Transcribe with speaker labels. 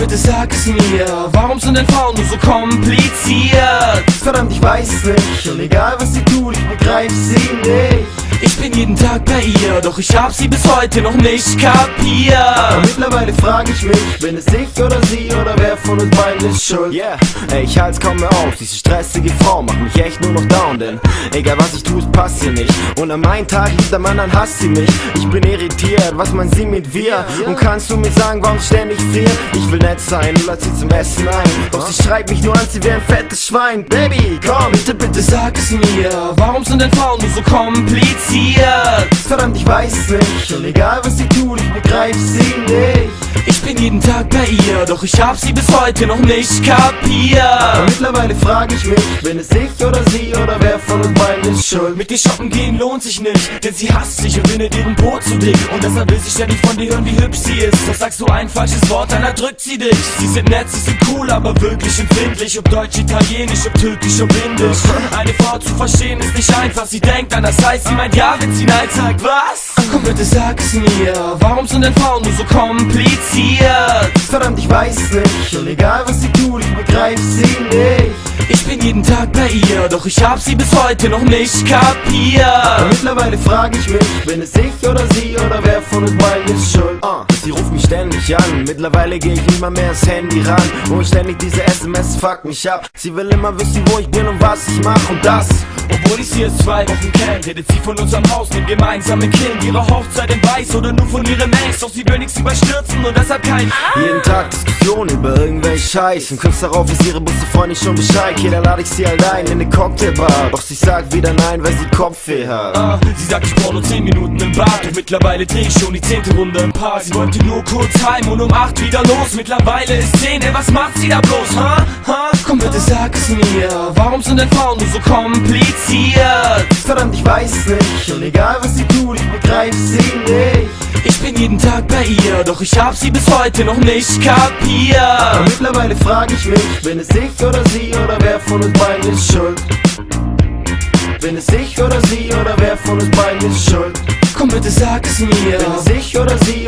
Speaker 1: bitte sag es mir, warum sind denn Frauen nur so kompliziert?
Speaker 2: Verdammt, ich weiß es nicht, und egal was sie tut, ich begreif sie nicht.
Speaker 1: Ich bin jeden Tag bei ihr, doch ich hab sie bis heute noch nicht kapiert.
Speaker 2: Aber mittlerweile frag ich mich, bin es ich oder sie oder wer von uns beiden ist schuld? Yeah, ey, ich halt's kaum mehr auf, diese stressige Frau macht mich echt nur noch down, denn egal was ich tue, es passt ihr nicht. Und an meinen Tag liebt am anderen hasst sie mich. Ich bin irritiert, was meint sie mit wir? Und kannst du mir sagen, warum ständig friert? Ich will nett sein und lad sie zum Essen ein, doch sie schreit mich nur an, sie wäre ein fettes Schwein. Baby, komm, bitte
Speaker 1: sag es mir, warum sind denn Frauen nur so kompliziert?
Speaker 2: Verdammt, ich weiß es nicht, und egal was sie tut, ich begreif sie nicht.
Speaker 1: Ich bin jeden Tag bei ihr, doch ich hab sie bis heute noch nicht kapiert.
Speaker 2: Aber mittlerweile frag ich mich, bin es ich oder sie oder wer von uns beiden ist schuld?
Speaker 1: Mit dir shoppen gehen lohnt sich nicht, denn sie hasst dich und findet ihren Po zu dick. Und deshalb will sie ständig von dir hören, wie hübsch sie ist. Doch sagst du ein falsches Wort, dann erdrückt sie dich. Sie sind nett, sie sind cool, aber wirklich empfindlich. Ob Deutsch, Italienisch, ob Türkisch, ob Indisch. Eine Frau zu verstehen ist nicht einfach, sie denkt an, das heißt, sie meint ja, wenn sie nein sagt, was? Komm bitte sag es mir, warum sind denn Frauen nur so kompliziert?
Speaker 2: Verdammt, ich weiß es nicht, und egal was sie tut, ich begreif sie nicht.
Speaker 1: Ich bin jeden Tag bei ihr, doch ich hab sie bis heute noch nicht kapiert.
Speaker 2: Aber mittlerweile frag ich mich, bin es ich oder sie oder wer von uns beiden ist schuld? Sie ruft mich ständig an, mittlerweile geh ich immer mehr ans Handy ran. Und ständig diese SMS fuckt mich ab. Sie will immer wissen, wo ich bin und was ich mach und das.
Speaker 1: Obwohl ich sie erst 2 Wochen kenn, redet sie von unserem Haus, dem gemeinsamen Kind. Ihre Hochzeit in Weiß oder nur von ihrem Ex. Doch sie will nichts überstürzen und deshalb kein
Speaker 2: Jeden Tag Diskussionen über irgendwelche Scheiß. Und kurz darauf ist ihre beste Freundin schon Bescheid. Jeder lade ich sie allein in eine Cocktailbar. Doch sie sagt wieder nein, weil sie Kopfweh hat.
Speaker 1: Sie sagt, ich brauch nur 10 Minuten im Bad. Doch mittlerweile dreh ich schon die 10. Runde im Park. Sie wollte nur kurz heim und um 8 wieder los. Mittlerweile ist 10, ey, was macht sie da bloß, Komm bitte sag es mir, warum sind denn Frauen nur so kompliziert?
Speaker 2: Verdammt, ich weiß es nicht, und egal was sie tut, ich begreif sie nicht.
Speaker 1: Ich bin jeden Tag bei ihr, doch ich hab sie bis heute noch nicht kapiert.
Speaker 2: Aber mittlerweile frag ich mich, bin es ich oder sie oder wer von uns beiden ist schuld? Bin es ich oder sie oder wer von uns beiden ist schuld?
Speaker 1: Komm bitte sag es mir,
Speaker 2: bin es ich oder sie